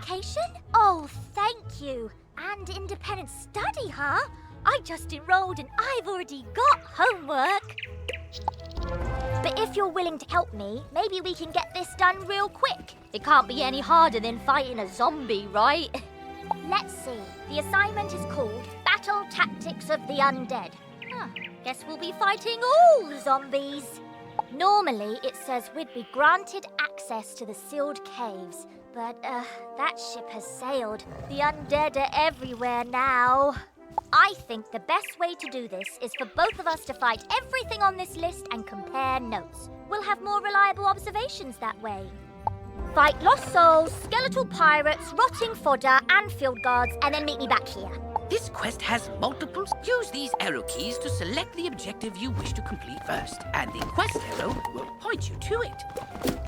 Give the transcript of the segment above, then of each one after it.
application? Oh, thank you. And independent study, huh? I just enrolled and I've already got homework. But if you're willing to help me, maybe we can get this done real quick. It can't be any harder than fighting a zombie, right? Let's see. The assignment is called Battle Tactics of the Undead. Huh. Guess we'll be fighting all zombies. Normally, it says we'd be granted access to the sealed caves. But, that ship has sailed. The undead are everywhere now. I think the best way to do this is for both of us to fight everything on this list and compare notes. We'll have more reliable observations that way. Fight lost souls, skeletal pirates, rotting fodder, and field guards, and then meet me back here. This quest has multiples. Use these arrow keys to select the objective you wish to complete first, and the quest arrow will point you to it.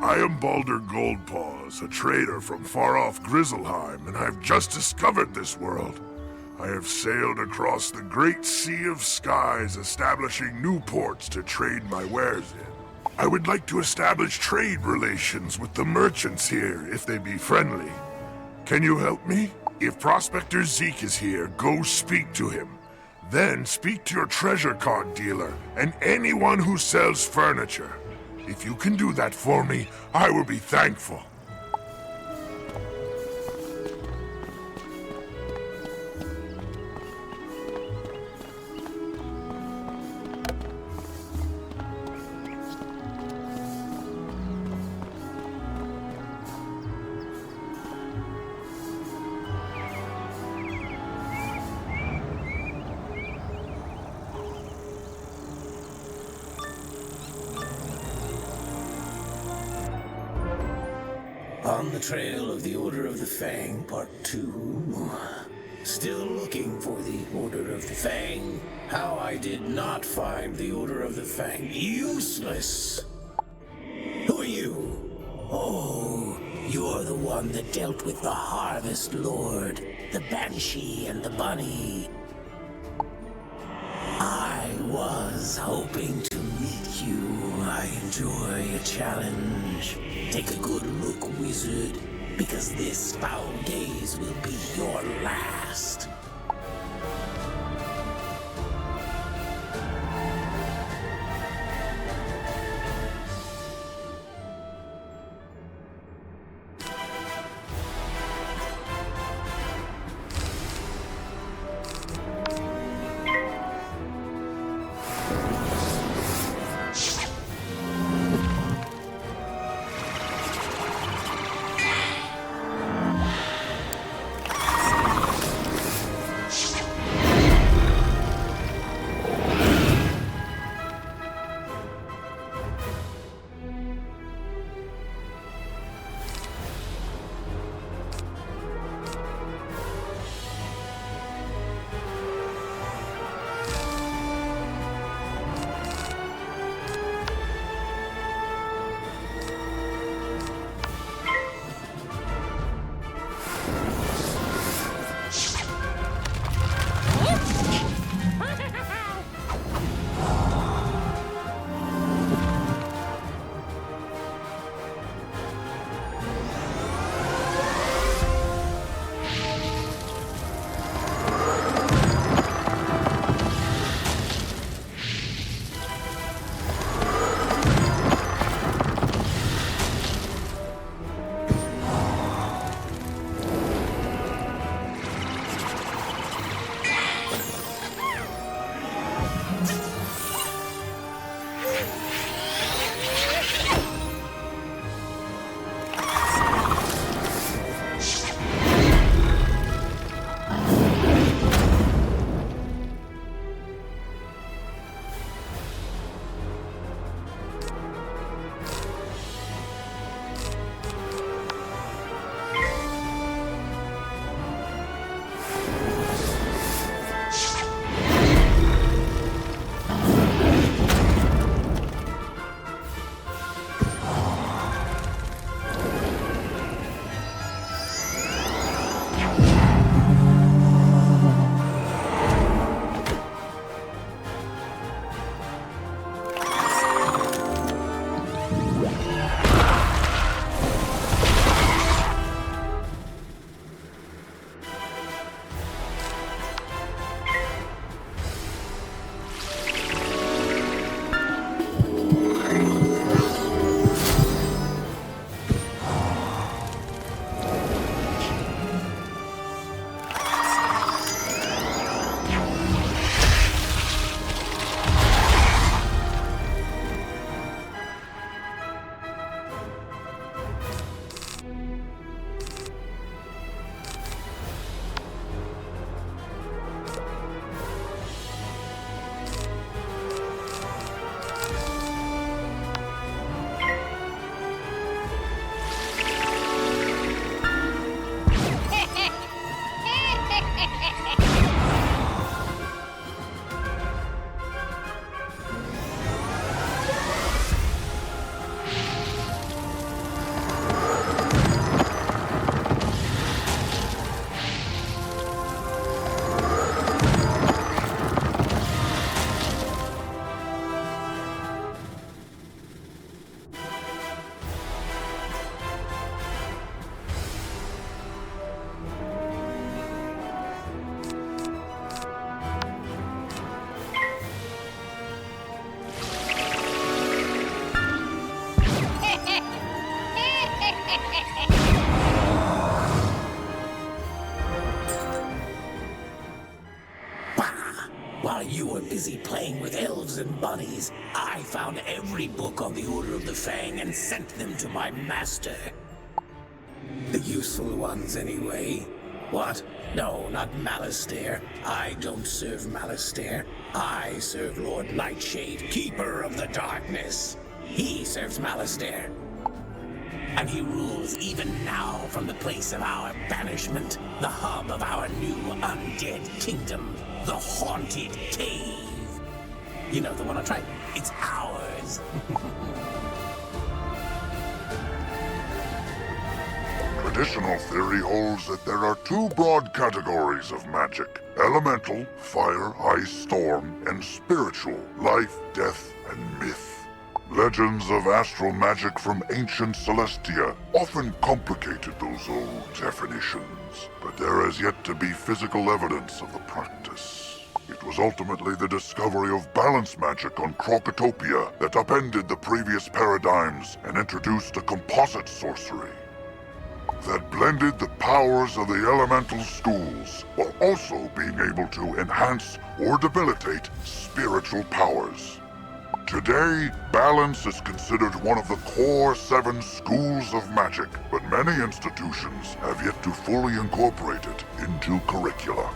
I am Baldur Goldpaws, a trader from far-off Grizzleheim, and I've just discovered this world. I have sailed across the great sea of skies, establishing new ports to trade my wares in. I would like to establish trade relations with the merchants here, if they be friendly. Can you help me? If Prospector Zeke is here, go speak to him. Then speak to your treasure card dealer, and anyone who sells furniture. If you can do that for me, I will be thankful. On the trail of the Order of the Fang, Part 2. Still looking for the Order of the Fang. How I did not find the Order of the Fang useless. Who are you? Oh, you're the one that dealt with the Harvest Lord, the Banshee and the Bunny. I was hoping to meet you. I enjoy a challenge. Take a good look, wizard, because this foul gaze will be your last. While you were busy playing with elves and bunnies, I found every book on the Order of the Fang and sent them to my master. The useful ones, anyway. What? No, not Malastare. I don't serve Malastare. I serve Lord Nightshade, Keeper of the Darkness. He serves Malastare. And he rules even now from the place of our banishment, the hub of our new undead kingdom, the Haunted Cave. You know the one I tried? It's ours. Traditional theory holds that there are two broad categories of magic: elemental, fire, ice, storm, and spiritual, life, death, and myth. Legends of astral magic from ancient Celestia often complicated those old definitions, but there has yet to be physical evidence of the practice. It was ultimately the discovery of balance magic on Krokotopia that upended the previous paradigms and introduced a composite sorcery that blended the powers of the elemental schools while also being able to enhance or debilitate spiritual powers. Today, balance is considered one of the core 7 schools of magic, but many institutions have yet to fully incorporate it into curricula.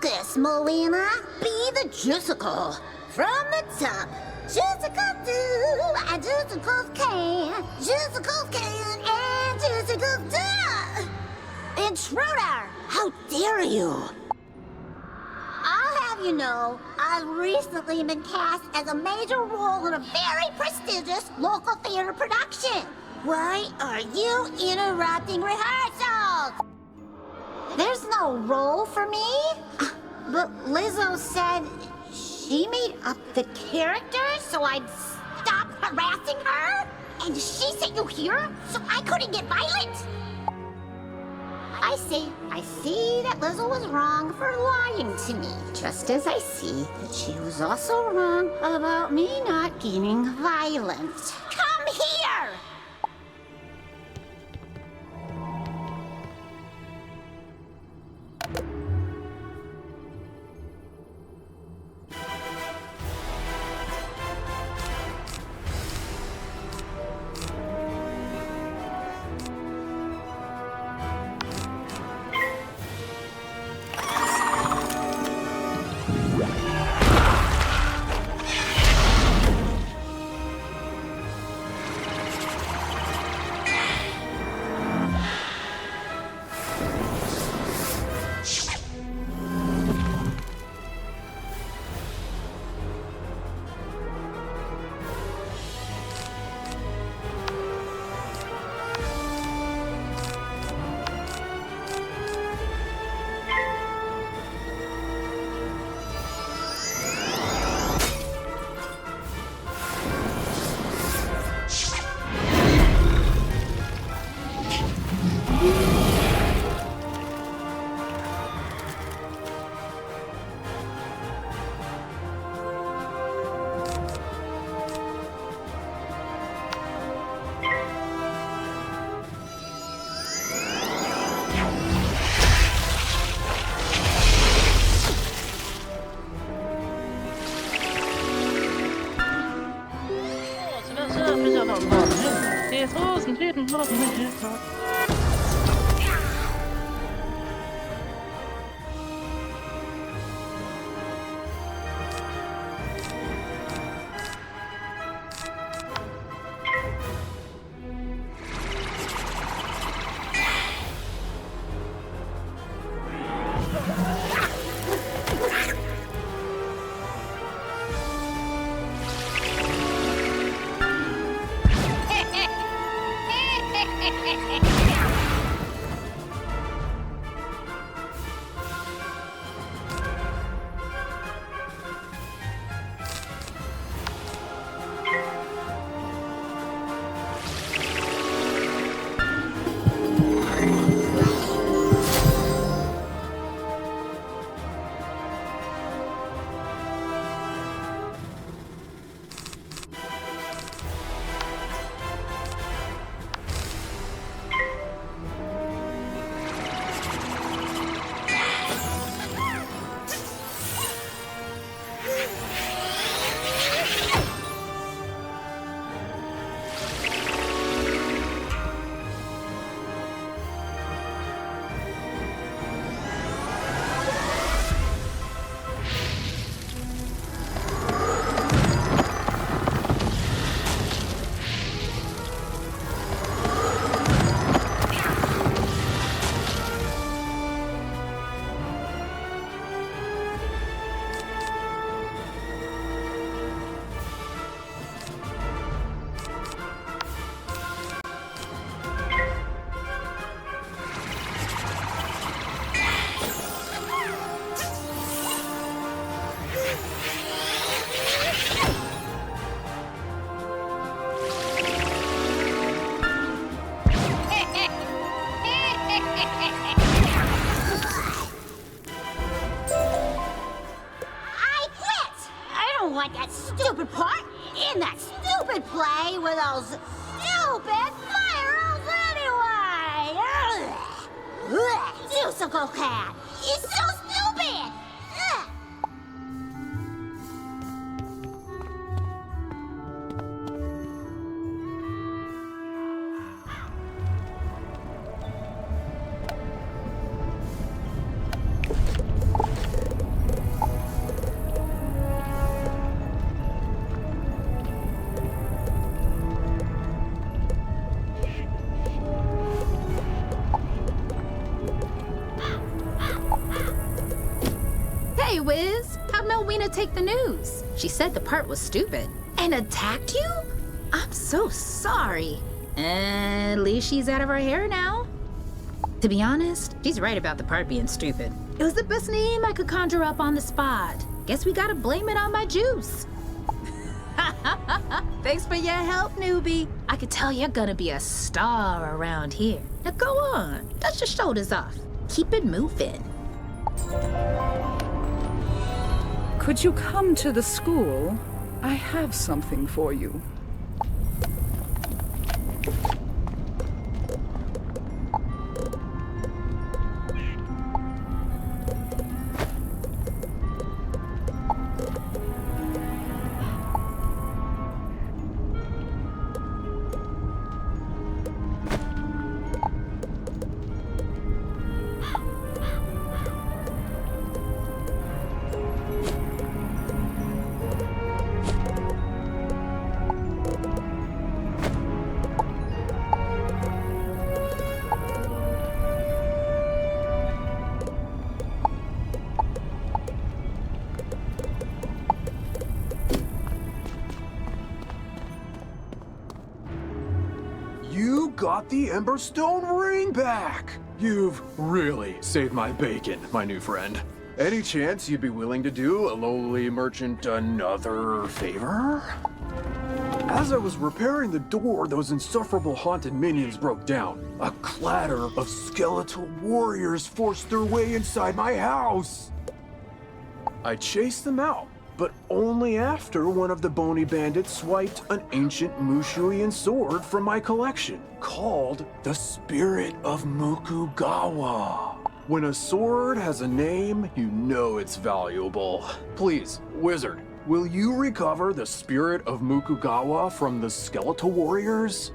focus, Molina. Be the juiceable. From the top. Juicicles do, and juicicles can. Juicicles can, and juicicles do. Intruder! How dare you! I'll have you know, I've recently been cast as a major role in a very prestigious local theater production. Why are you interrupting rehearsals? There's no role for me? But Lizzo said she made up the character so I'd stop harassing her? And she sent you here so I couldn't get violent? I see that Lizzo was wrong for lying to me, just as I see that she was also wrong about me not getting violent. Come here! want that stupid part in that stupid play with those stupid fire-elves anyway! Ugh. Musical cat! He's so stupid! Ugh. Hey, Wiz, how'd Melwina take the news? She said the part was stupid. And attacked you? I'm so sorry. At least she's out of her hair now. To be honest, she's right about the part being stupid. It was the best name I could conjure up on the spot. Guess we gotta blame it on my juice. Thanks for your help, newbie. I could tell you're gonna be a star around here. Now go on, dust your shoulders off. Keep it moving. Could you come to the school? I have something for you. You got the Emberstone ring back! You've really saved my bacon, my new friend. Any chance you'd be willing to do a lowly merchant another favor? As I was repairing the door, those insufferable haunted minions broke down. A clatter of skeletal warriors forced their way inside my house. I chased them out, but only after one of the bony bandits swiped an ancient Mushuian sword from my collection, called the Spirit of Mukugawa. When a sword has a name, you know it's valuable. Please, Wizard, will you recover the Spirit of Mukugawa from the skeletal warriors?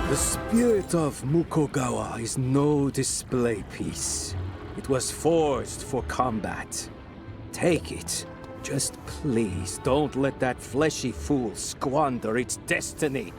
The spirit of Mukogawa is no display piece. It was forged for combat. Take it. Just please don't let that fleshy fool squander its destiny.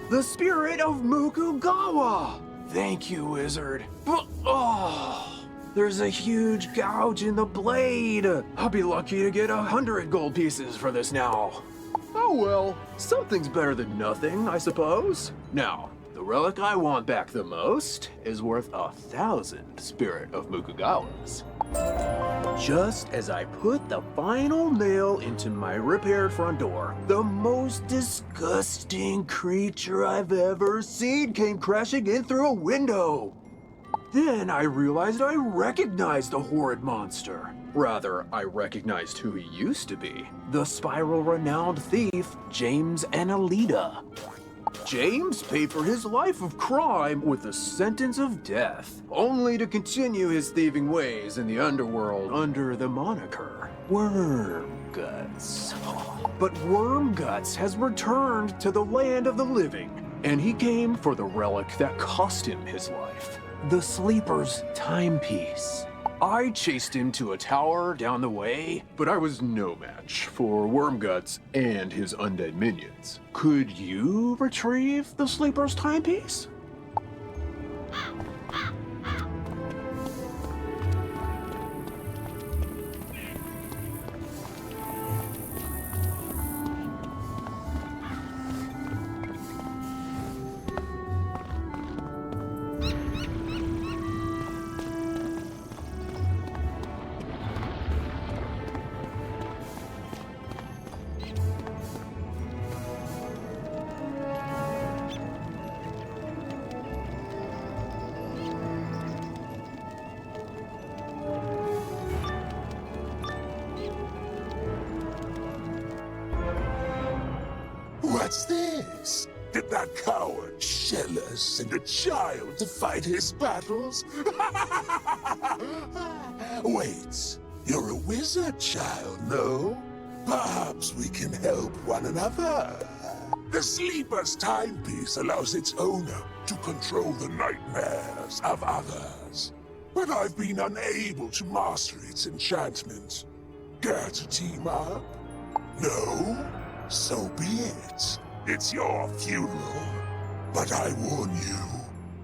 The spirit of Mukugawa! Thank you, wizard. Oh, there's a huge gouge in the blade. I'll be lucky to get 100 gold pieces for this now. Oh well, something's better than nothing, I suppose. Now, the relic I want back the most is worth 1,000 spirit of Mukugawas. Just as I put the final nail into my repaired front door, the most disgusting creature I've ever seen came crashing in through a window. Then I realized I recognized the horrid monster. Rather, I recognized who he used to be. The spiral-renowned thief, James Annalita. James paid for his life of crime with a sentence of death, only to continue his thieving ways in the underworld under the moniker Wormguts. But Wormguts has returned to the land of the living, and he came for the relic that cost him his life, the Sleeper's timepiece. I chased him to a tower down the way, but I was no match for Wormguts and his undead minions. Could you retrieve the Sleeper's timepiece? What's this? Did that coward shell us send a child to fight his battles? Wait, you're a wizard child, no? Perhaps we can help one another. The Sleeper's timepiece allows its owner to control the nightmares of others. But I've been unable to master its enchantment. Care to team up? No? So be it. It's your funeral. But I warn you,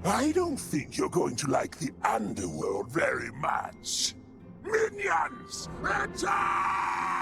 I don't think you're going to like the underworld very much. Minions, attack!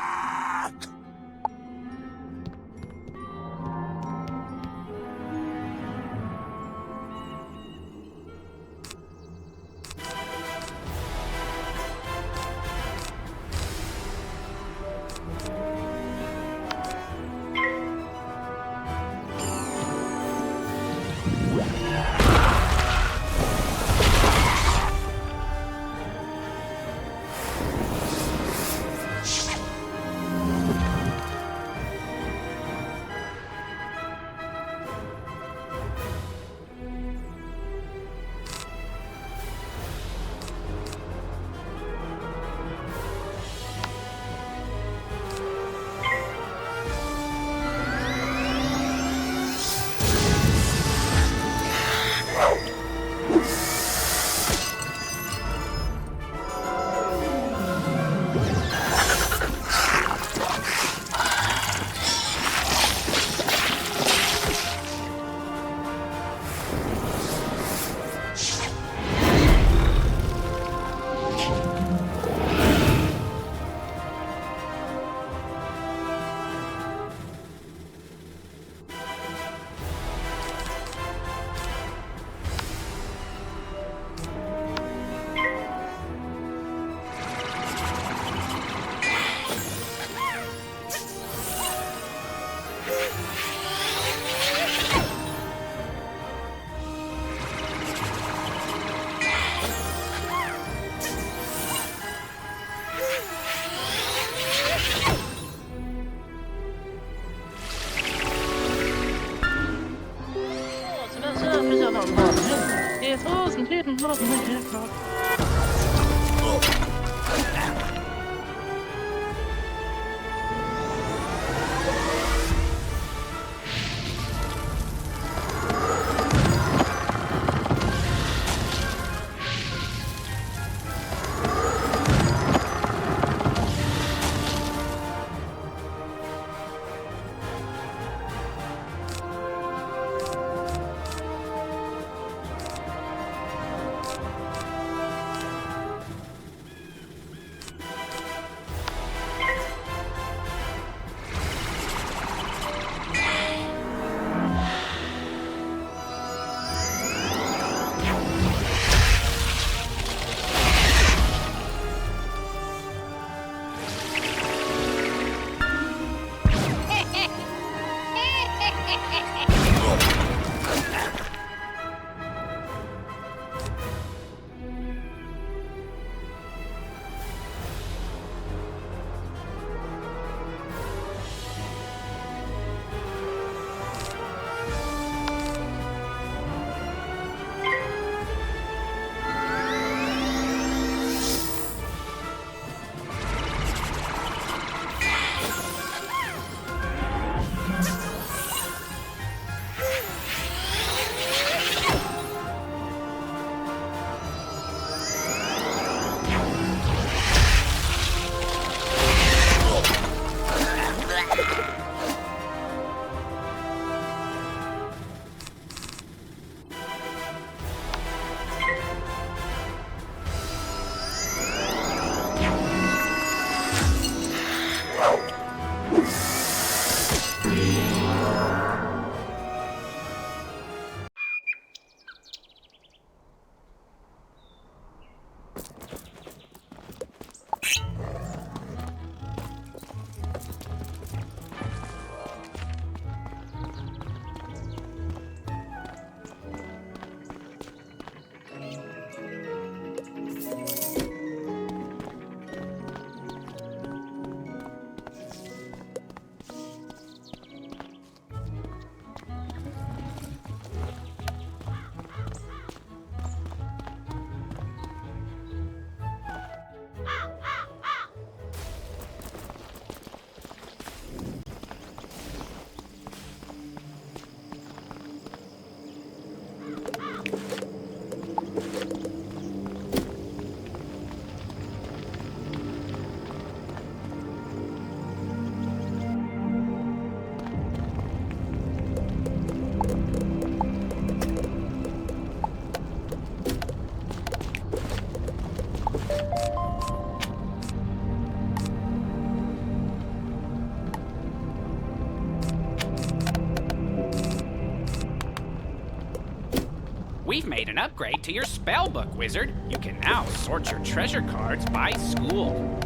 We've made an upgrade to your spellbook, Wizard. You can now sort your treasure cards by school.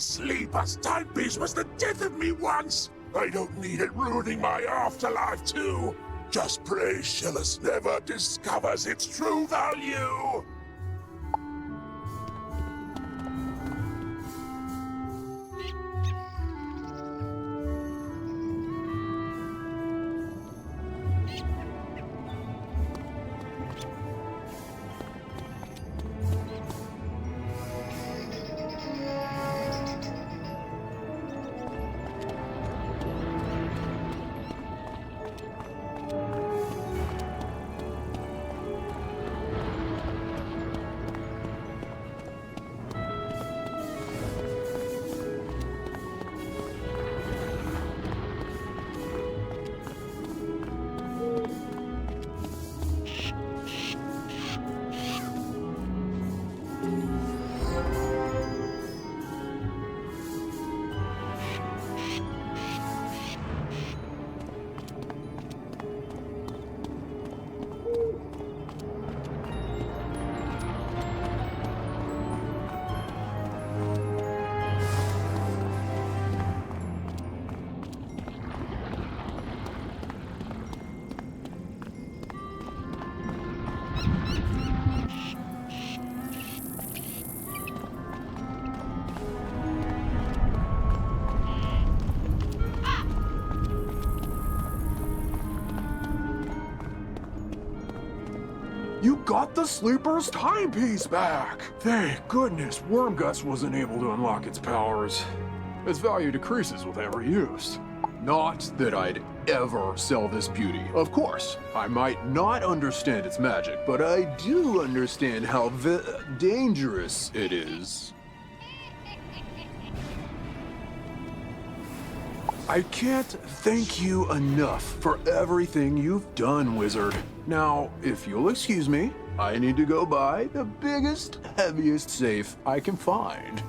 Sleeper's timepiece was the death of me once. I don't need it ruining my afterlife too. Just pray Shillis never discovers its true value. You got the Sleeper's timepiece back! Thank goodness Wormguts wasn't able to unlock its powers. Its value decreases with every use. Not that I'd ever sell this beauty. Of course, I might not understand its magic, but I do understand how dangerous it is. I can't thank you enough for everything you've done, Wizard. Now, if you'll excuse me, I need to go buy the biggest, heaviest safe I can find.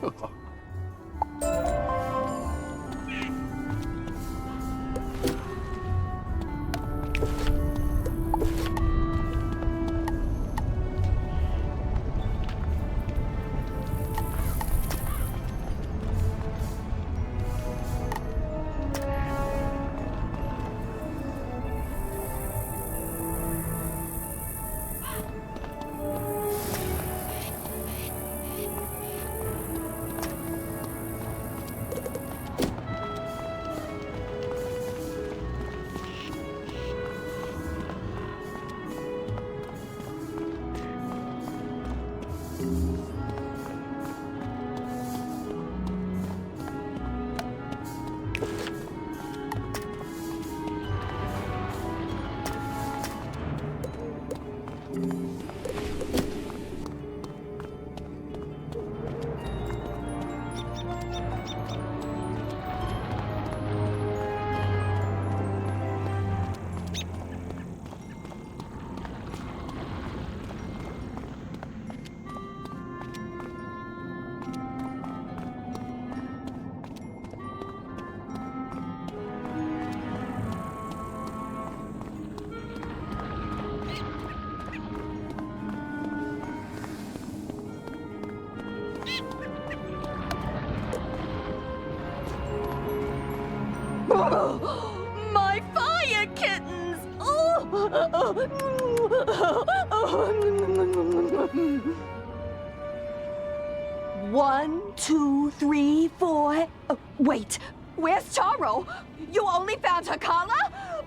My fire kittens! One, two, three, four. Wait, where's Charo? You only found her collar?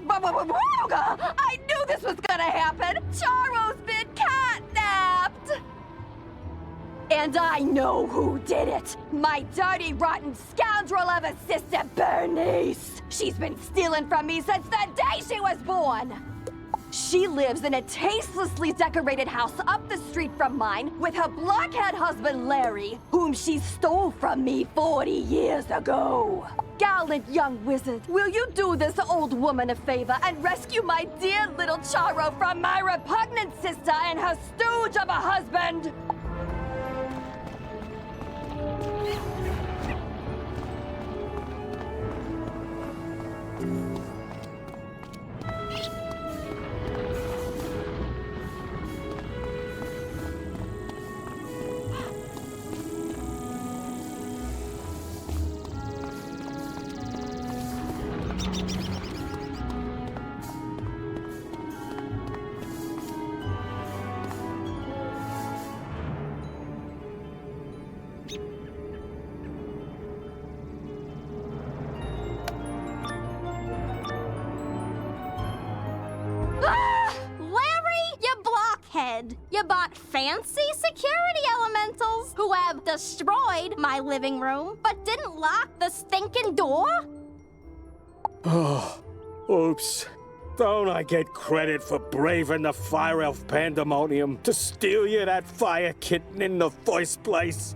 I knew this was gonna happen! Charo's been catnapped! And I know who did it! My dirty, rotten scoundrel of a sister, Bernice! She's been stealing from me since the day she was born! She lives in a tastelessly decorated house up the street from mine with her blockhead husband, Larry, whom she stole from me 40 years ago. Gallant young wizard, will you do this old woman a favor and rescue my dear little Charo from my repugnant sister and her stooge of a husband? You bought fancy security elementals who have destroyed my living room, but didn't lock the stinking door? Oh, oops. Don't I get credit for braving the fire elf pandemonium to steal you that fire kitten in the first place?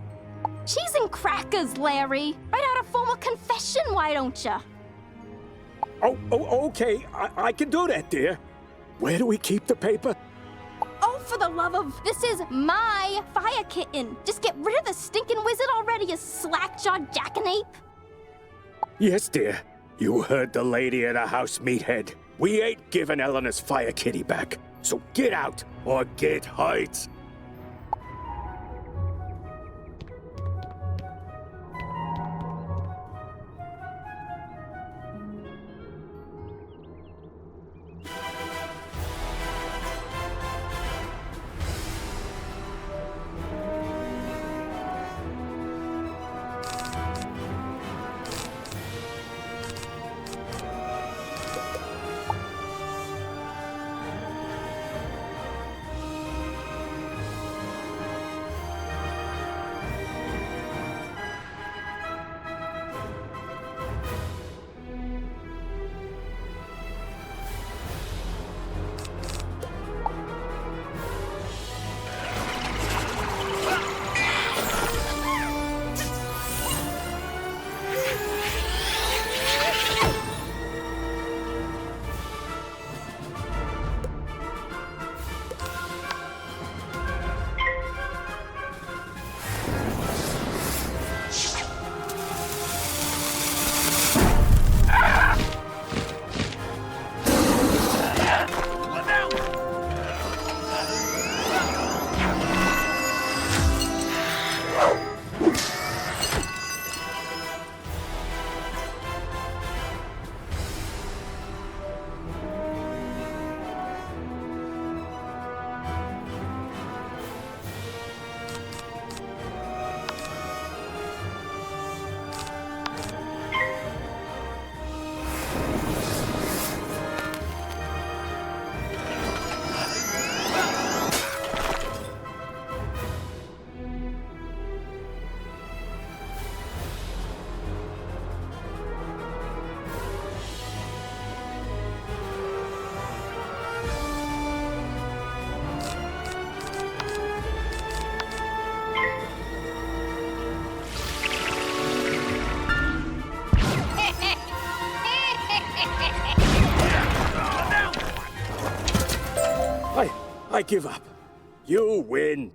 Cheese and crackers, Larry. Write out a formal confession, why don't you? Oh, okay. I can do that, dear. Where do we keep the paper? Oh, for the love of... This is my fire kitten. Just get rid of the stinking wizard already, you slack-jawed jackanape. Yes, dear. You heard the lady at the house, meathead. We ain't giving Eleanor's fire kitty back. So get out or get hurt. I give up. You win.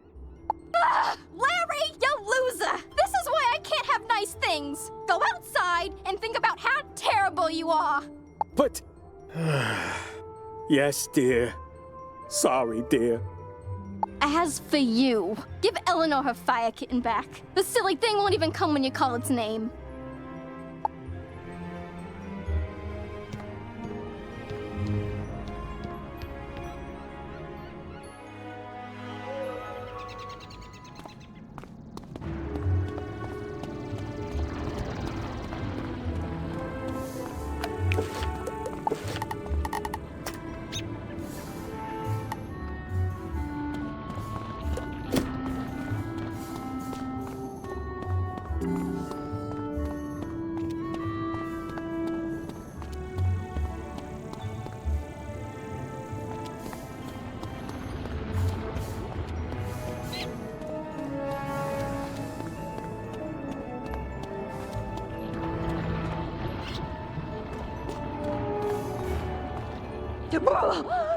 Larry, you loser! This is why I can't have nice things. Go outside and think about how terrible you are. But... Yes, dear. Sorry, dear. As for you, give Eleanor her fire kitten back. The silly thing won't even come when you call its name.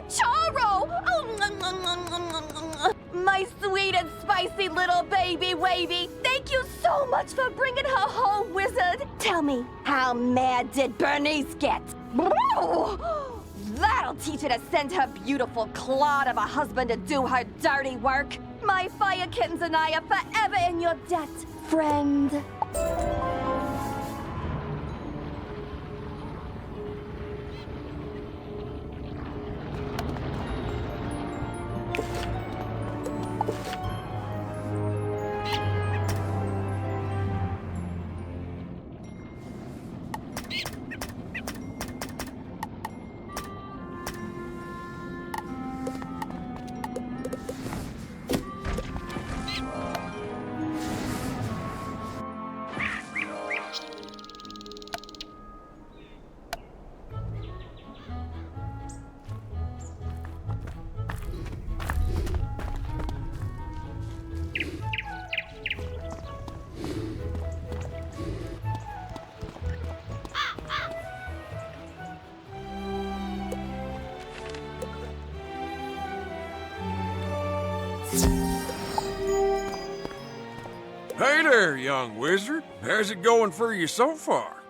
Charo! Oh, my sweet and spicy little baby wavy. Thank you so much for bringing her home, Wizard. Tell me, how mad did Bernice get? That'll teach her to send her beautiful clod of a husband to do her dirty work. My fire kittens and I are forever in your debt, friend. Hey there, young wizard. How's it going for you so far?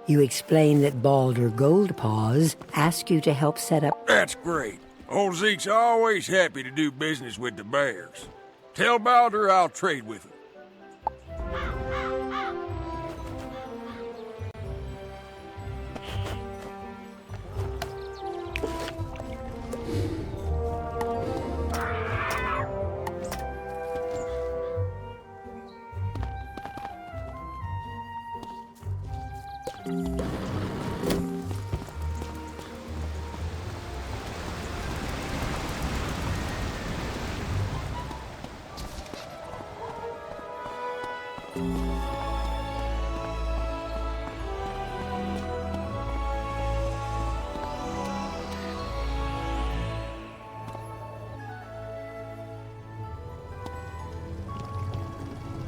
You explain that Baldur Goldpaws asked you to help set up... That's great. Old Zeke's always happy to do business with the bears. Tell Baldur I'll trade with him.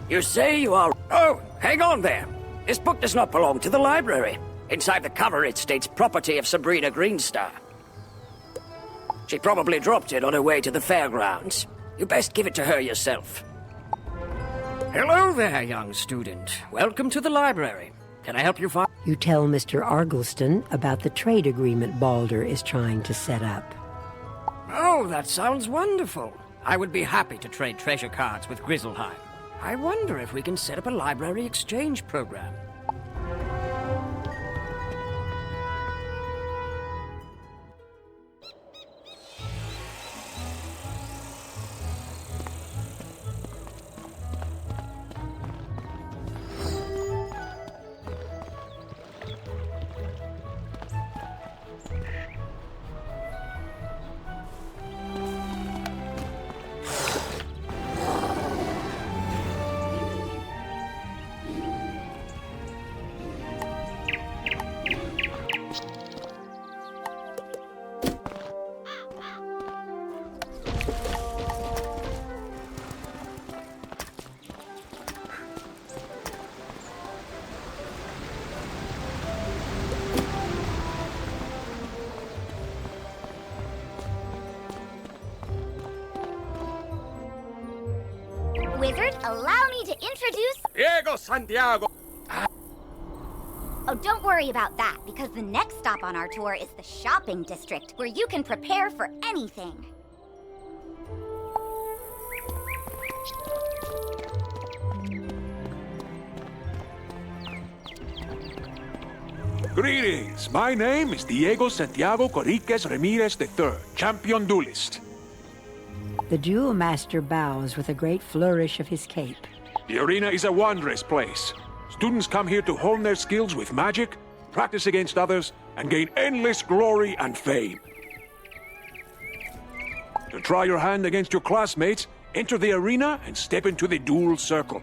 You say you are... Oh, hang on there. This book does not belong to the library. Inside the cover it states property of Sabrina Greenstar. She probably dropped it on her way to the fairgrounds. You best give it to her yourself. Hello there, young student. Welcome to the library. Can I help you find... You tell Mr. Argleston about the trade agreement Baldur is trying to set up. Oh, that sounds wonderful. I would be happy to trade treasure cards with Grizzleheim. I wonder if we can set up a library exchange program. Wizard, allow me to introduce... Diego Santiago! Oh, don't worry about that, because the next stop on our tour is the shopping district, where you can prepare for anything. Greetings. My name is Diego Santiago Corriquez Ramirez III, champion duelist. The Duel Master bows with a great flourish of his cape. The arena is a wondrous place. Students come here to hone their skills with magic, practice against others, and gain endless glory and fame. To try your hand against your classmates, enter the arena and step into the duel circle.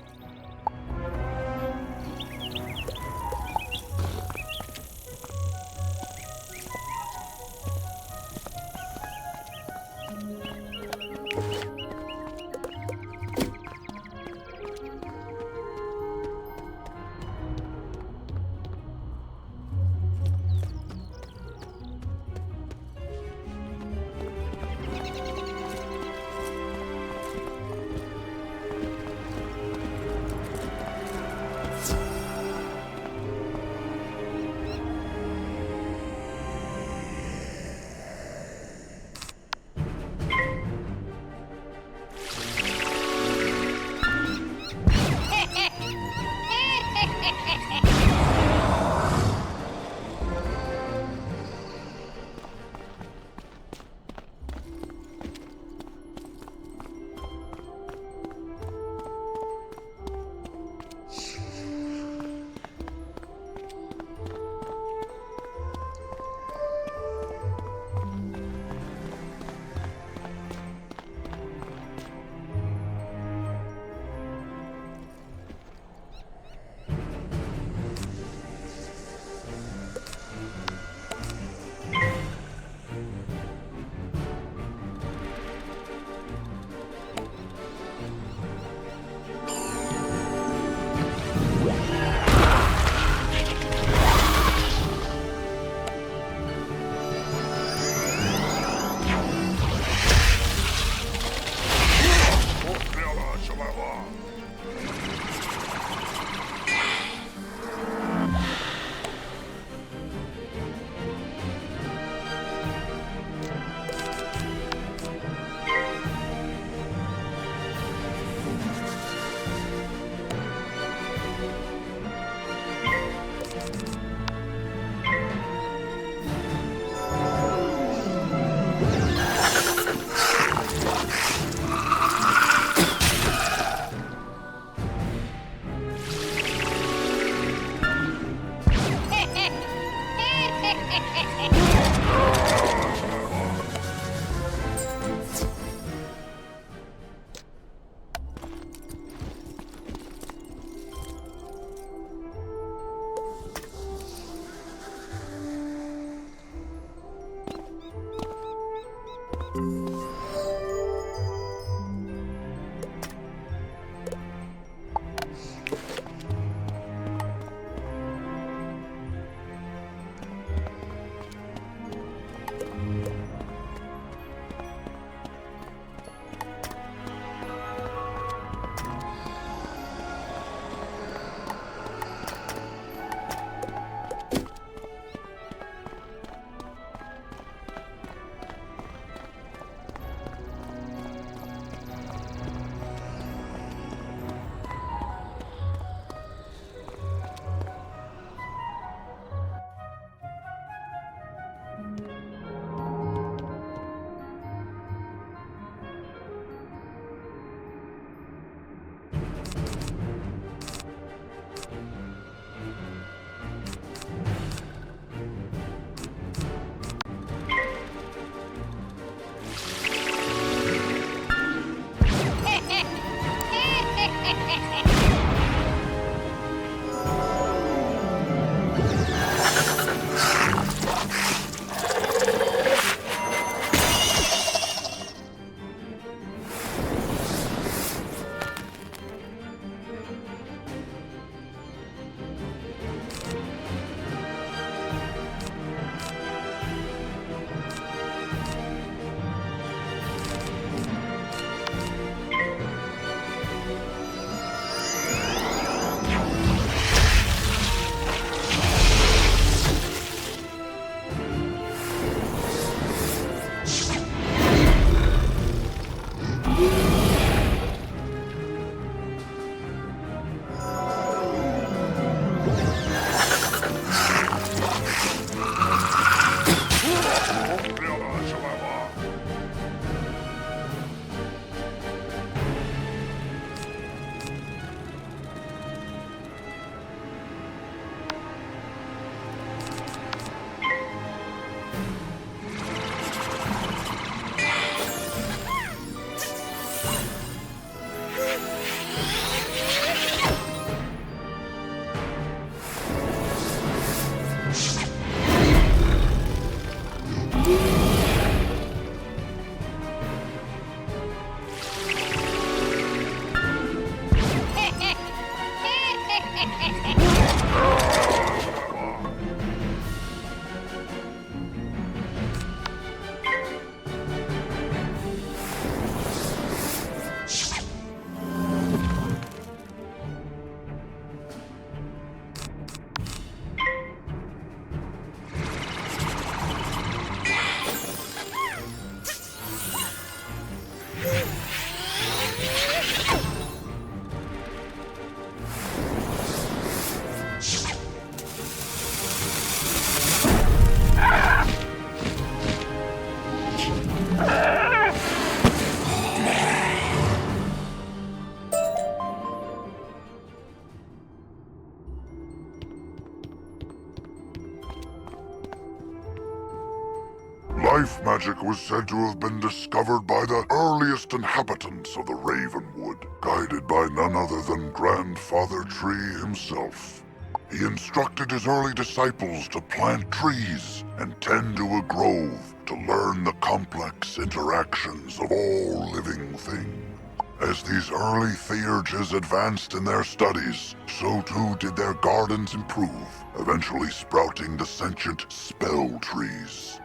magic was said to have been discovered by the earliest inhabitants of the Ravenwood, guided by none other than Grandfather Tree himself. He instructed his early disciples to plant trees and tend to a grove to learn the complex interactions of all living things. As these early theurges advanced in their studies, so too did their gardens improve, eventually sprouting the sentient spell trees.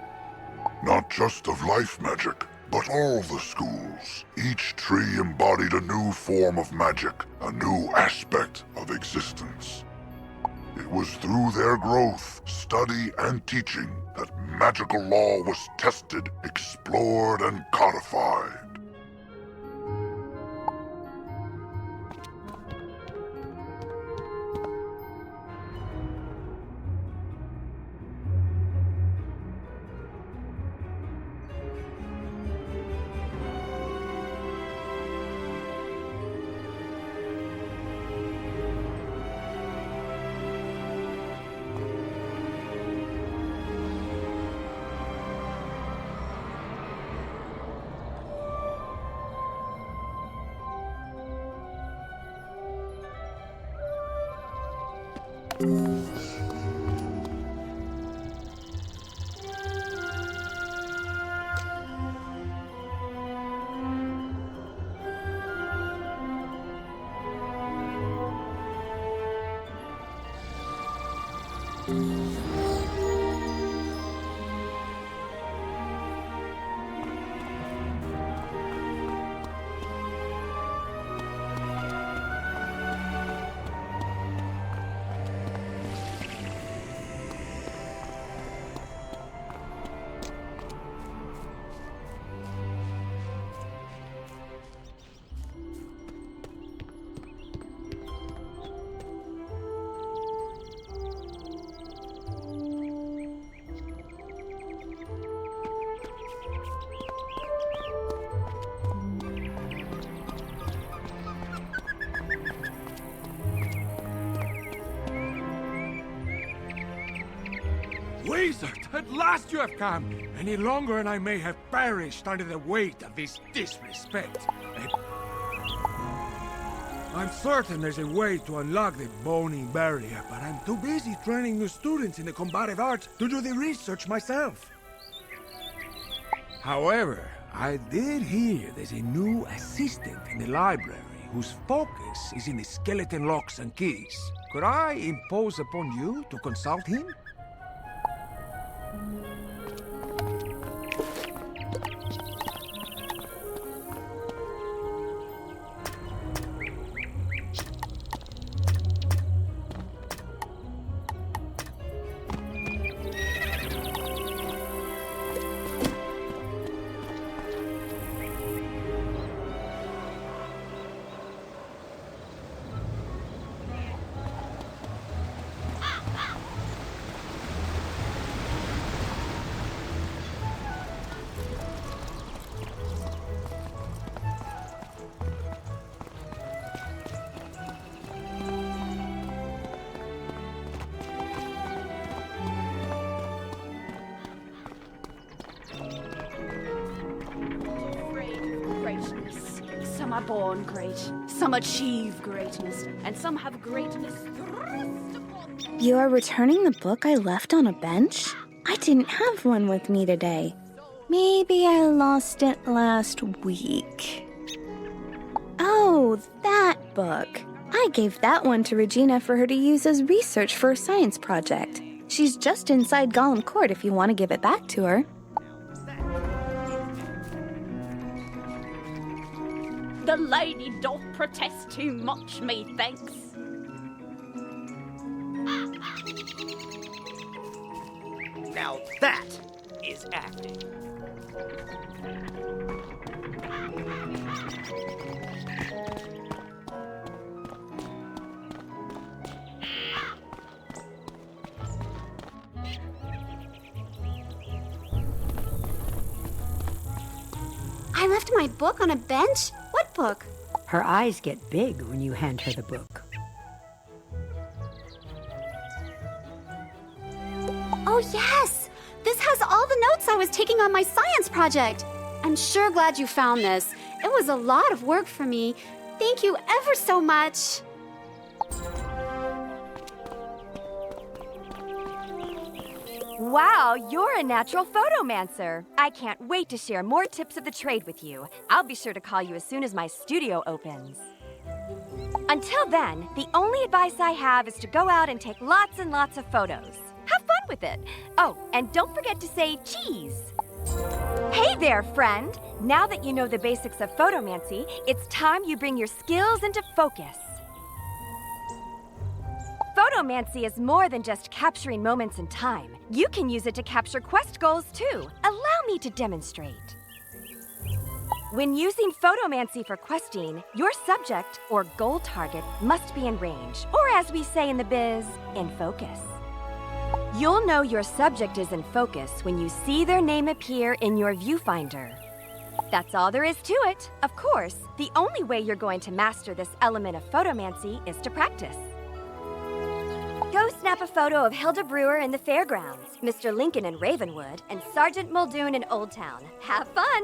Not just of life magic, but all the schools. Each tree embodied a new form of magic, a new aspect of existence. It was through their growth, study, and teaching that magical law was tested, explored, and codified. Wizard, at last you have come! Any longer and I may have perished under the weight of this disrespect. I'm certain there's a way to unlock the bony barrier, but I'm too busy training new students in the combative arts to do the research myself. However, I did hear there's a new assistant in the library whose focus is in the skeleton locks and keys. Could I impose upon you to consult him? Some are born great, some achieve greatness, and some have greatness thrust upon them. You are returning the book I left on a bench? I didn't have one with me today. Maybe I lost it last week. Oh, that book. I gave that one to Regina for her to use as research for a science project. She's just inside Gollum Court if you want to give it back to her. The lady doth protest too much, methinks. Now that is acting. I left my book on a bench? What book? Her eyes get big when you hand her the book. Oh, yes! This has all the notes I was taking on my science project. I'm sure glad you found this. It was a lot of work for me. Thank you ever so much. Wow, you're a natural photomancer. I can't wait to share more tips of the trade with you. I'll be sure to call you as soon as my studio opens. Until then, the only advice I have is to go out and take lots and lots of photos. Have fun with it. Oh, and don't forget to say cheese. Hey there, friend. Now that you know the basics of photomancy, it's time you bring your skills into focus. Photomancy is more than just capturing moments in time. You can use it to capture quest goals, too. Allow me to demonstrate. When using photomancy for questing, your subject, or goal target, must be in range, or as we say in the biz, in focus. You'll know your subject is in focus when you see their name appear in your viewfinder. That's all there is to it. Of course, the only way you're going to master this element of photomancy is to practice. Go snap a photo of Hilda Brewer in the fairgrounds, Mr. Lincoln in Ravenwood, and Sergeant Muldoon in Old Town. Have fun!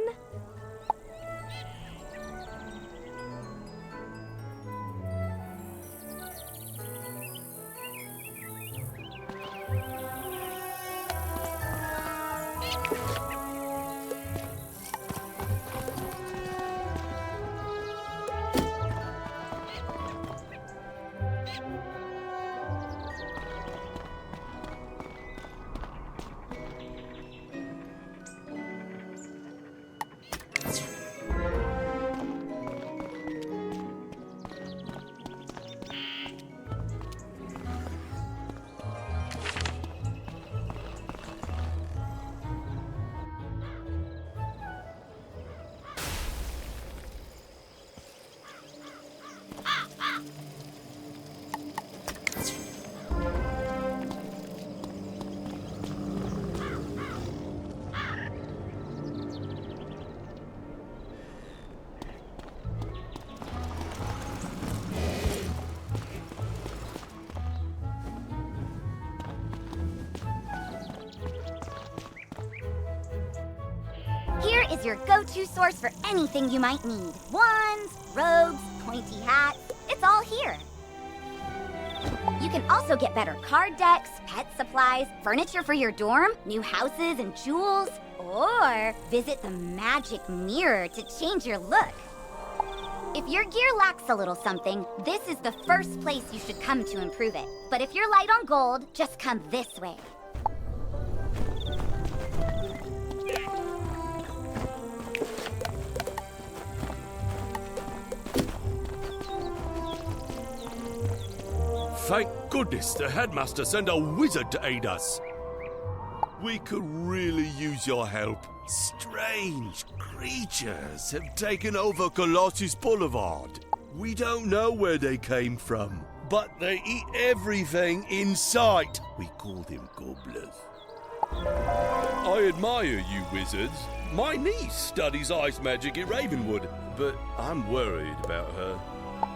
Here is your go-to source for anything you might need. Wands, robes, pointy hats, it's all here. You can also get better card decks, pet supplies, furniture for your dorm, new houses and jewels, or visit the magic mirror to change your look. If your gear lacks a little something, this is the first place you should come to improve it. But if you're light on gold, just come this way. Thank goodness the headmaster sent a wizard to aid us. We could really use your help. Strange creatures have taken over Colossus Boulevard. We don't know where they came from, but they eat everything in sight. We call them gobblers. I admire you wizards. My niece studies ice magic at Ravenwood, but I'm worried about her.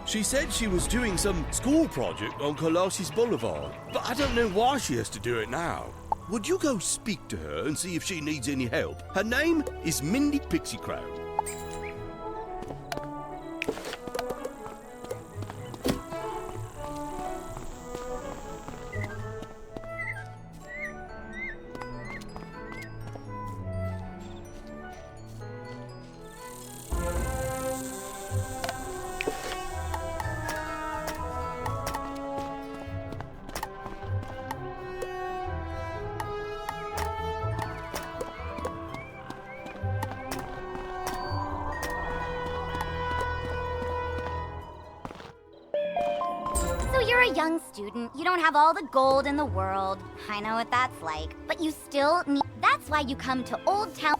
She said she was doing some school project on Colossus Boulevard, but I don't know why she has to do it now. Would you go speak to her and see if she needs any help? Her name is Mindy Pixie Crown. You're a young student, you don't have all the gold in the world. I know what that's like, but you still need... That's why you come to Old Town...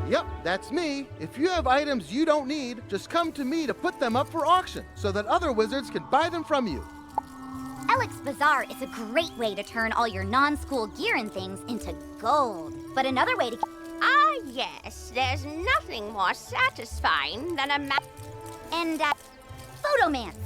Yep, that's me. If you have items you don't need, just come to me to put them up for auction, so that other wizards can buy them from you. Alex Bazaar is a great way to turn all your non-school gear and things into gold. But another way to... Ah, yes, there's nothing more satisfying than a And, photomance.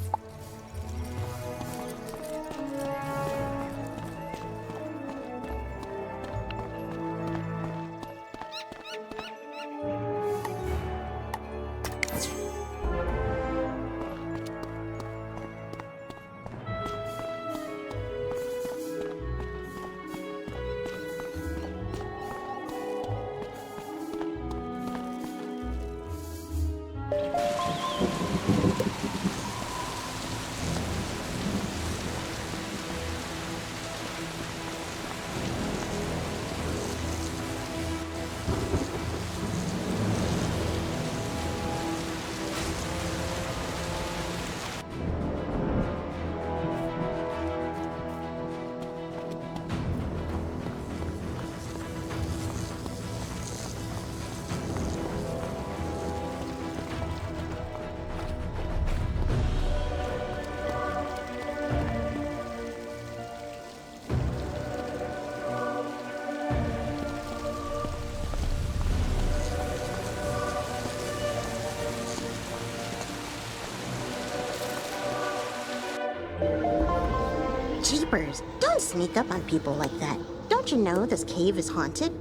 Jeepers, don't sneak up on people like that. Don't you know this cave is haunted?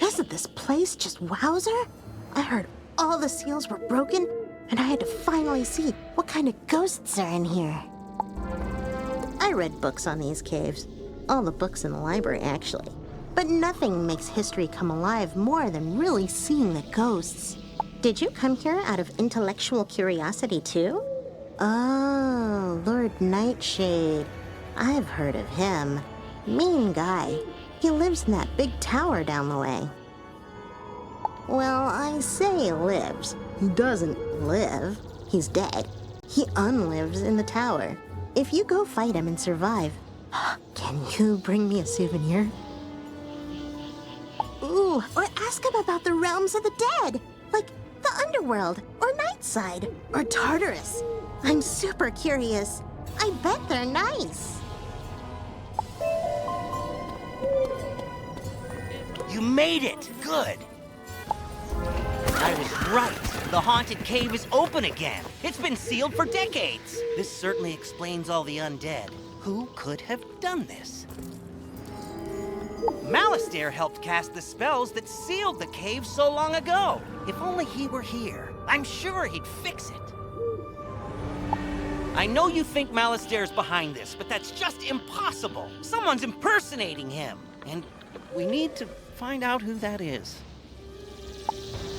Isn't this place just wowzer? I heard all the seals were broken, and I had to finally see what kind of ghosts are in here. I read books on these caves. All the books in the library, actually. But nothing makes history come alive more than really seeing the ghosts. Did you come here out of intellectual curiosity, too? Oh, Lord Nightshade. I've heard of him. Mean guy. He lives in that big tower down the way. Well, I say lives. He doesn't live. He's dead. He unlives in the tower. If you go fight him and survive, can you bring me a souvenir? Ooh, or ask him about the realms of the dead, like the underworld, or Nightside, or Tartarus. I'm super curious. I bet they're nice. You made it! Good! I was right. The haunted cave is open again. It's been sealed for decades. This certainly explains all the undead. Who could have done this? Malastair helped cast the spells that sealed the cave so long ago. If only he were here, I'm sure he'd fix it. I know you think Malastair's behind this, but that's just impossible. Someone's impersonating him, and we need to find out who that is.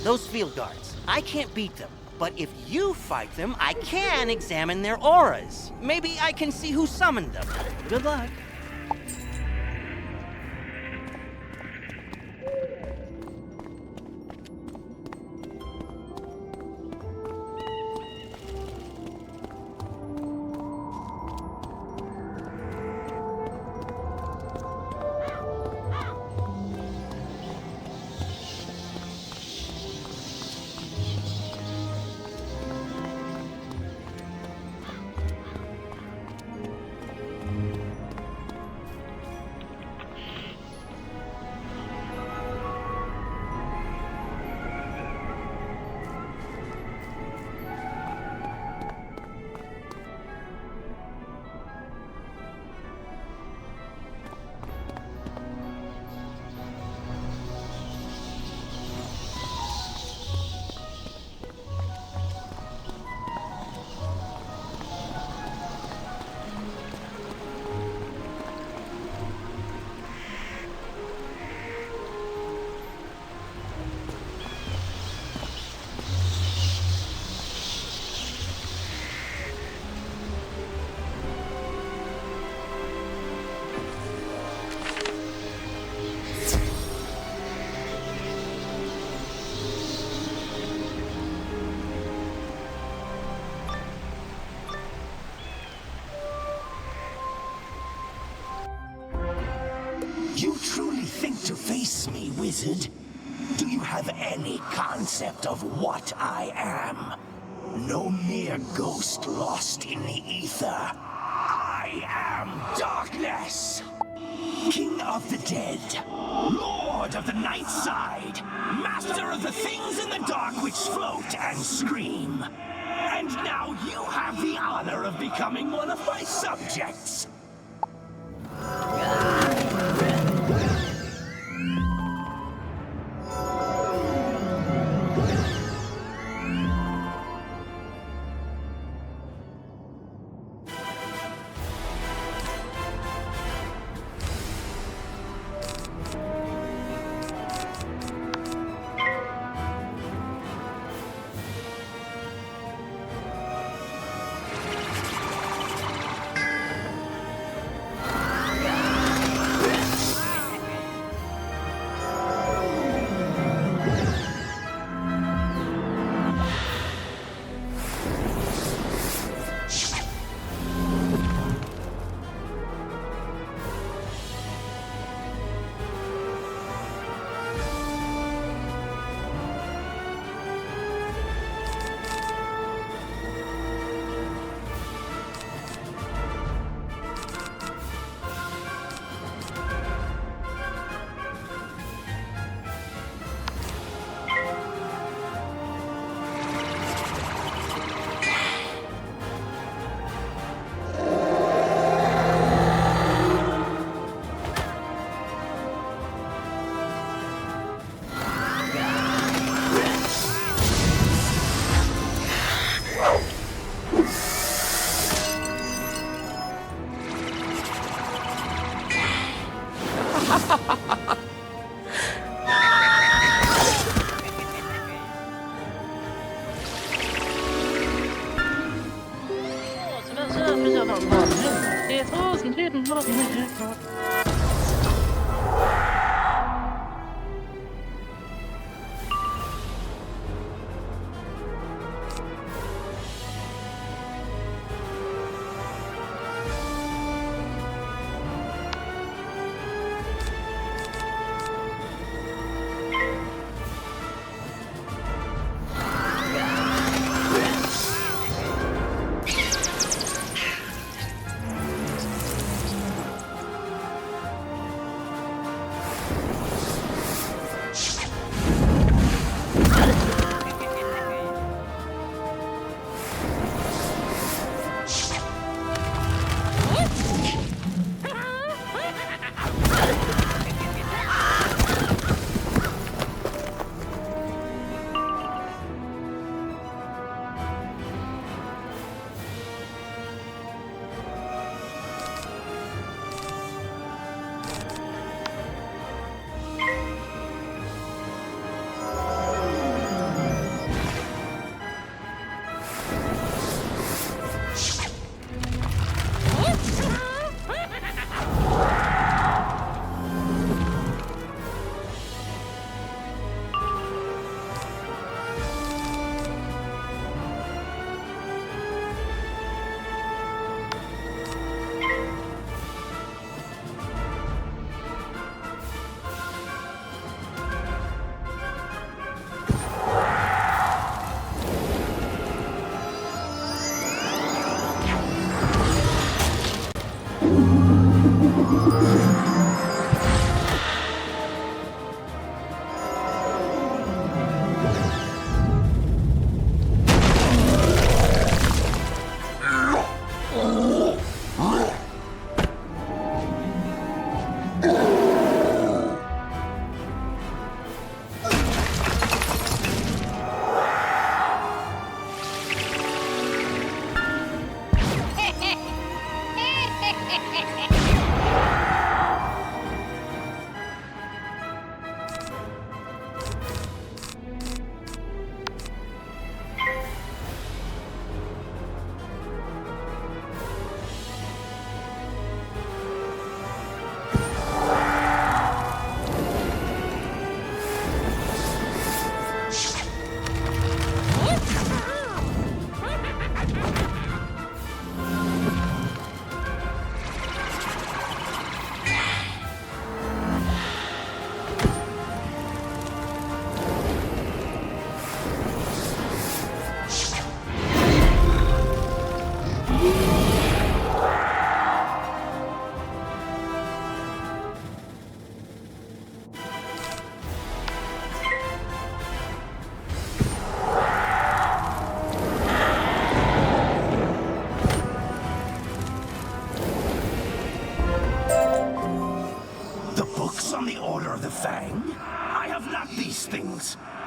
Those field guards, I can't beat them, but if you fight them, I can examine their auras. Maybe I can see who summoned them. Good luck. You truly think to face me, wizard? Do you have any concept of what I am? No mere ghost lost in the ether. I am darkness! King of the dead, Lord of the night side, Master of the things in the dark which float and scream. And now you have the honor of becoming one of my subjects.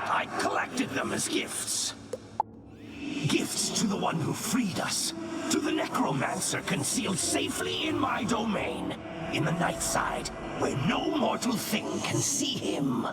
I collected them as gifts. Gifts to the one who freed us, to the necromancer concealed safely in my domain, in the night side, where no mortal thing can see him.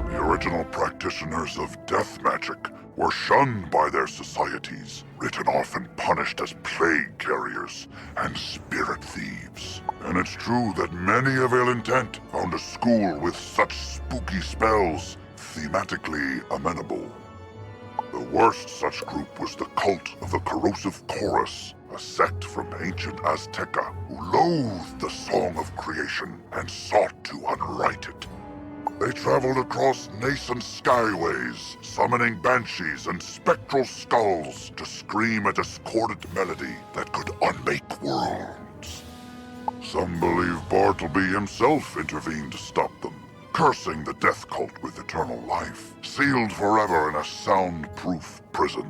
The original practitioners of death magic were shunned by their societies, written off and punished as plague carriers and spirit thieves. And it's true that many of ill intent found a school with such spooky spells thematically amenable. The worst such group was the cult of the Corrosive Chorus, a sect from ancient Azteca who loathed the song of creation and sought to unwrite it. They traveled across nascent skyways, summoning banshees and spectral skulls to scream a discordant melody that could unmake worlds. Some believe Bartleby himself intervened to stop them, cursing the death cult with eternal life, sealed forever in a soundproof prison.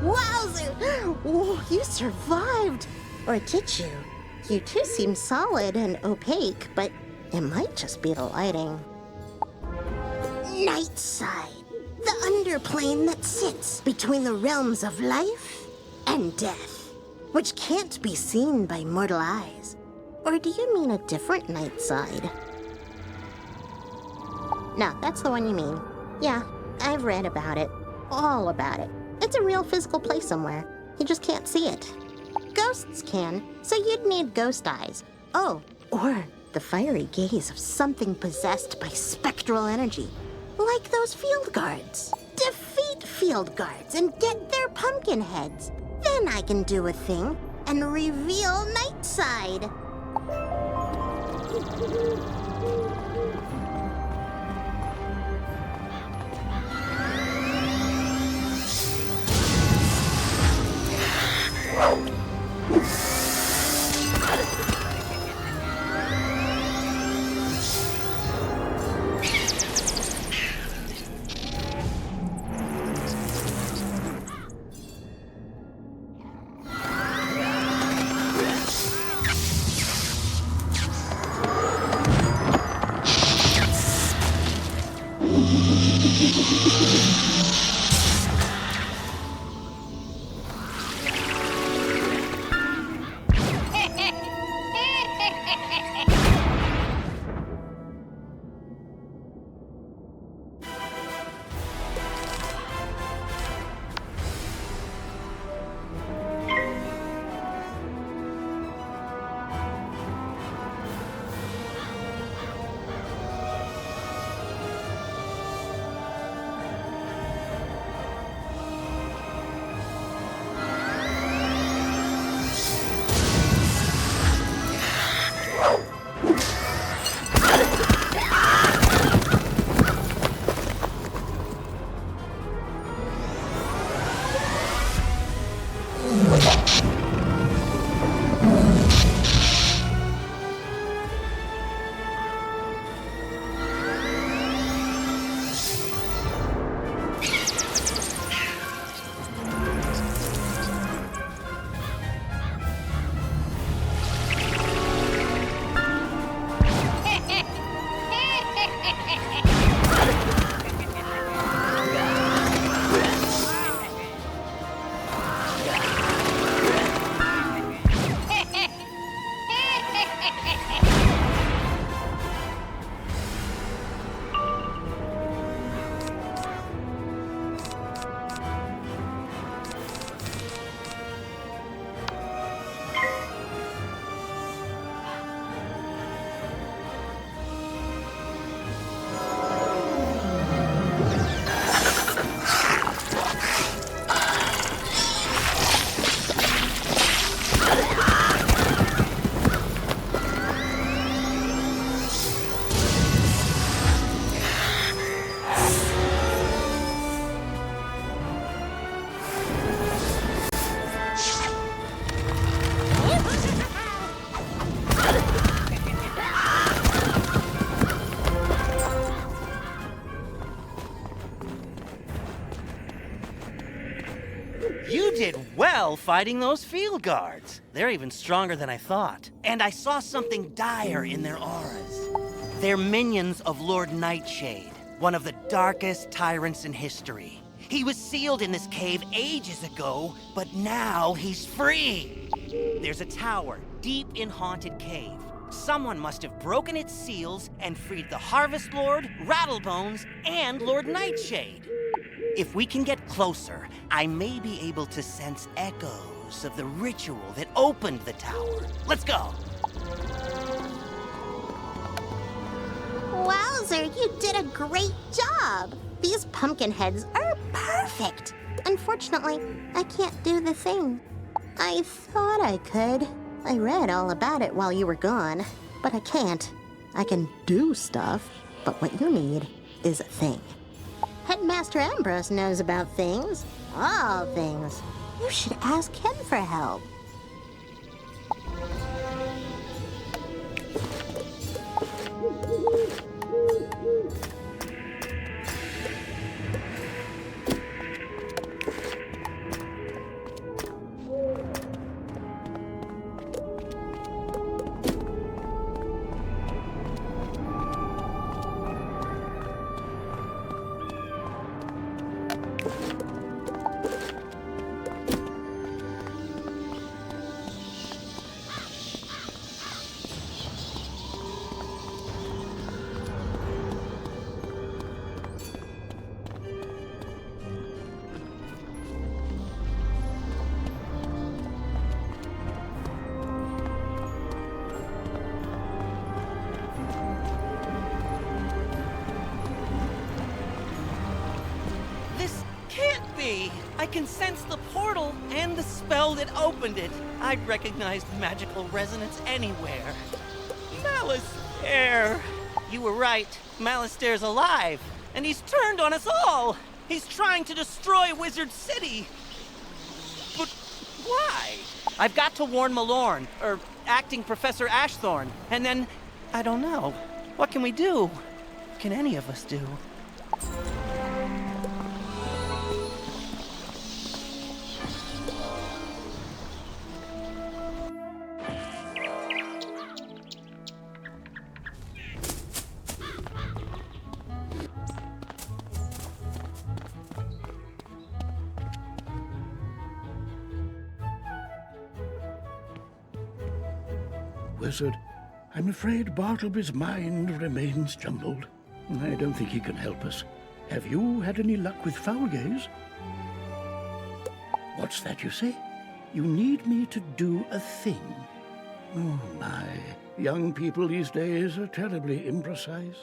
Wowzer! Oh, you survived! Or did you? You two seem solid and opaque, but it might just be the lighting. Nightside, the underplane that sits between the realms of life and death, which can't be seen by mortal eyes. Or do you mean a different Nightside? No, that's the one you mean. Yeah, I've read about it. All about it. It's a real physical place somewhere. You just can't see it. Ghosts can, so you'd need ghost eyes. Oh, or the fiery gaze of something possessed by spectral energy. Like those field guards. Defeat field guards and get their pumpkin heads. Then I can do a thing and reveal Nightside. You did well fighting those field guards. They're even stronger than I thought. And I saw something dire in their auras. They're minions of Lord Nightshade, one of the darkest tyrants in history. He was sealed in this cave ages ago, but now he's free. There's a tower deep in Haunted Cave. Someone must have broken its seals and freed the Harvest Lord, Rattlebones, and Lord Nightshade. If we can get closer, I may be able to sense echoes of the ritual that opened the tower. Let's go! Wowzer, you did a great job! These pumpkin heads are perfect. Unfortunately, I can't do the thing. I thought I could. I read all about it while you were gone, but I can't. I can do stuff, but what you need is a thing. Headmaster Ambrose knows about things. All things. You should ask him for help. I can sense the portal and the spell that opened it. I'd recognize the magical resonance anywhere. Malastair! You were right. Malastair's alive, and he's turned on us all. He's trying to destroy Wizard City. But why? I've got to warn Malorn, or acting Professor Ashthorn, and then, I don't know. What can we do? What can any of us do? Wizard, I'm afraid Bartleby's mind remains jumbled. I don't think he can help us. Have you had any luck with foul gaze? What's that you say? You need me to do a thing. Oh my, young people these days are terribly imprecise.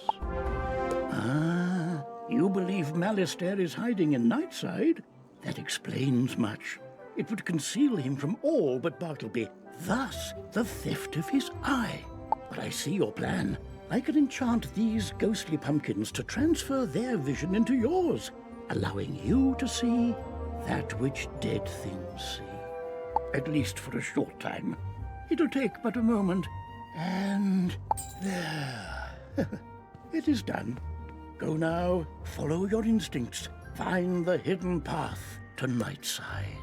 Ah, you believe Malastair is hiding in Nightside? That explains much. It would conceal him from all but Bartleby, thus the theft of his eye. But I see your plan. I can enchant these ghostly pumpkins to transfer their vision into yours, allowing you to see that which dead things see. At least for a short time. It'll take but a moment. And there. It is done. Go now, follow your instincts. Find the hidden path to Nightside.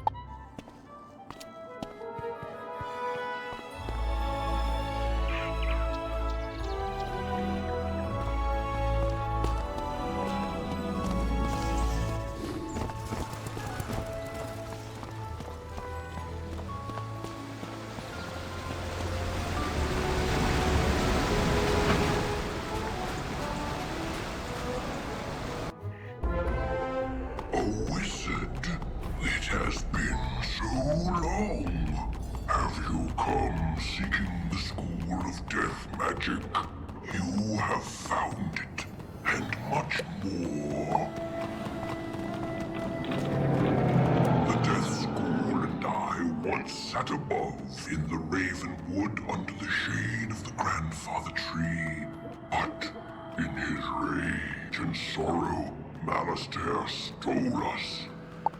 Sat above in the Raven Wood under the shade of the grandfather tree. But in his rage and sorrow, Malastair stole us.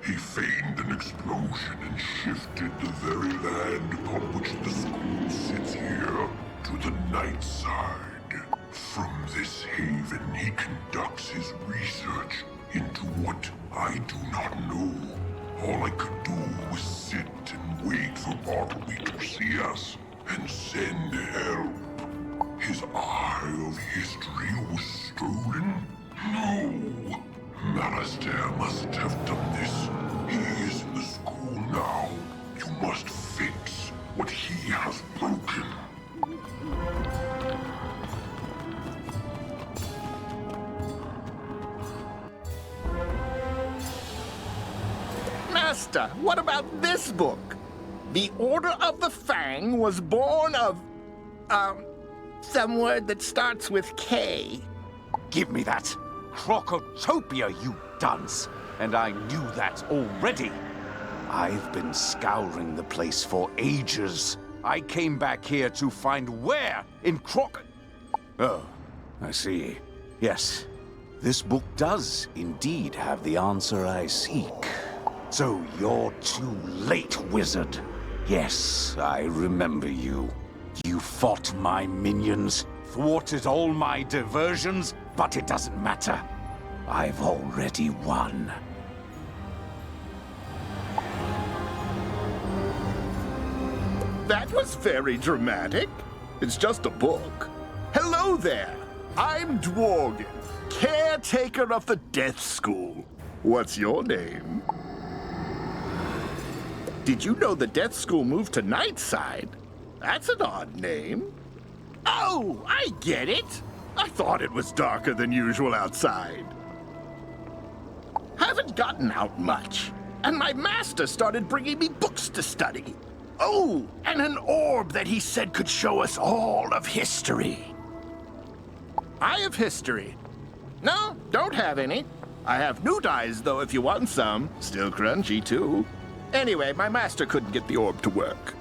He feigned an explosion and shifted the very land upon which the school sits here to the Nightside. From this haven, he conducts his research into what I do not know. All I could do was sit and wait for Bartleby to see us and send help. His eye of history was stolen? No! Malastair must have done this. He is in the school now. You must fix what he has broken. Master, what about this book? The Order of the Fang was born of, some word that starts with K. Give me that. Crocotopia, you dunce! And I knew that already. I've been scouring the place for ages. I came back here to find where in Oh, I see. Yes, this book does indeed have the answer I seek. So you're too late, wizard. Yes, I remember you. You fought my minions, thwarted all my diversions, but it doesn't matter. I've already won. That was very dramatic. It's just a book. Hello there. I'm Dworgen, caretaker of the Death School. What's your name? Did you know the Death School moved to Nightside? That's an odd name. Oh, I get it. I thought it was darker than usual outside. Haven't gotten out much, and my master started bringing me books to study. Oh, and an orb that he said could show us all of history. I have history. No, don't have any. I have new dyes, though, if you want some. Still crunchy, too. Anyway, my master couldn't get the orb to work.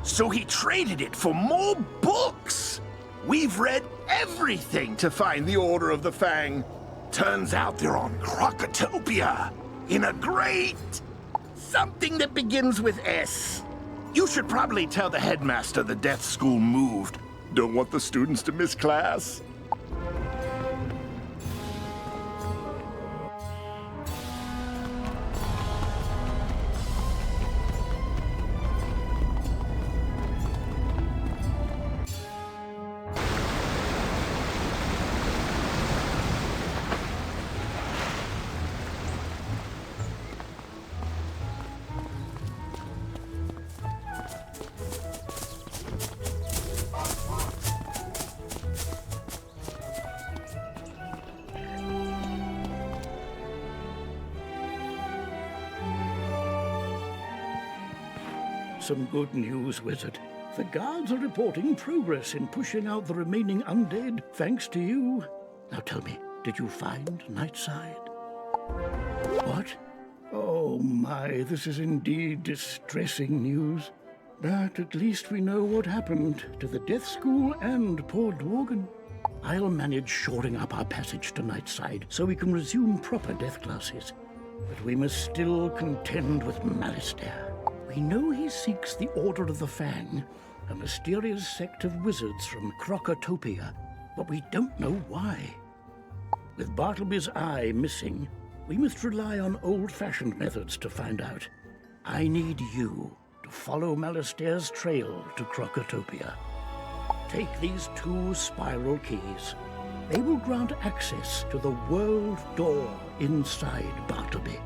So he traded it for more books. We've read everything to find the Order of the Fang. Turns out they're on Crocotopia, in a great... something that begins with S. You should probably tell the headmaster the Death School moved. Don't want the students to miss class. Some good news, Wizard. The guards are reporting progress in pushing out the remaining undead, thanks to you. Now tell me, did you find Nightside? What? Oh my, this is indeed distressing news. But at least we know what happened to the Death School and poor Dworgen. I'll manage shoring up our passage to Nightside so we can resume proper death classes. But we must still contend with Malistaire. We know he seeks the Order of the Fang, a mysterious sect of wizards from Crocotopia, but we don't know why. With Bartleby's eye missing, we must rely on old-fashioned methods to find out. I need you to follow Malistaire's trail to Crocotopia. Take these 2 spiral keys. They will grant access to the world door inside Bartleby.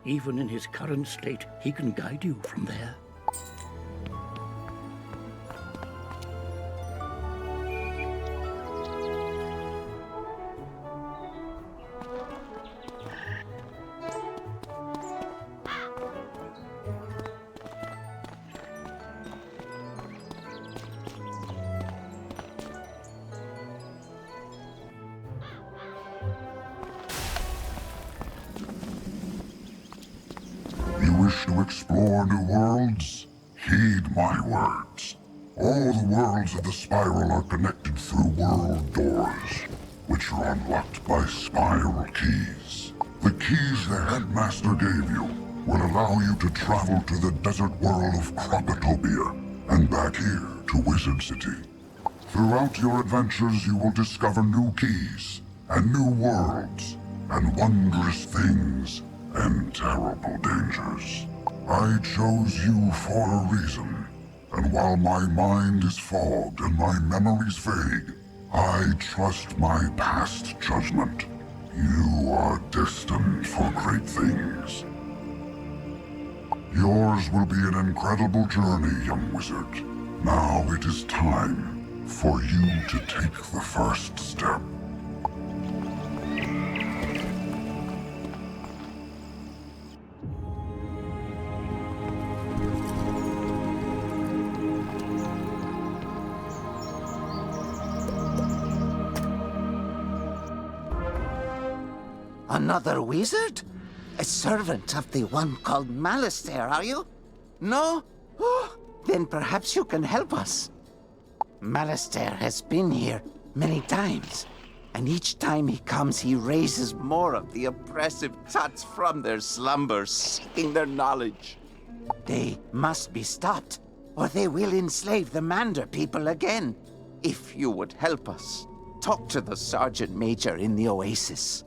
Even in his current state, he can guide you from there. To explore new worlds? Heed my words. All the worlds of the spiral are connected through world doors, which are unlocked by spiral keys. The keys the headmaster gave you will allow you to travel to the desert world of Crocotopia and back here to Wizard City. Throughout your adventures, you will discover new keys and new worlds and wondrous things and terrible dangers. I chose you for a reason, and while my mind is fogged and my memories vague, I trust my past judgment. You are destined for great things. Yours will be an incredible journey, young wizard. Now it is time for you to take the first step. Another wizard? A servant of the one called Malistaire, are you? No? Oh, then perhaps you can help us. Malistaire has been here many times, and each time he comes, he raises more of the oppressive Tuts from their slumber, seeking their knowledge. They must be stopped, or they will enslave the Mander people again. If you would help us, talk to the Sergeant Major in the Oasis.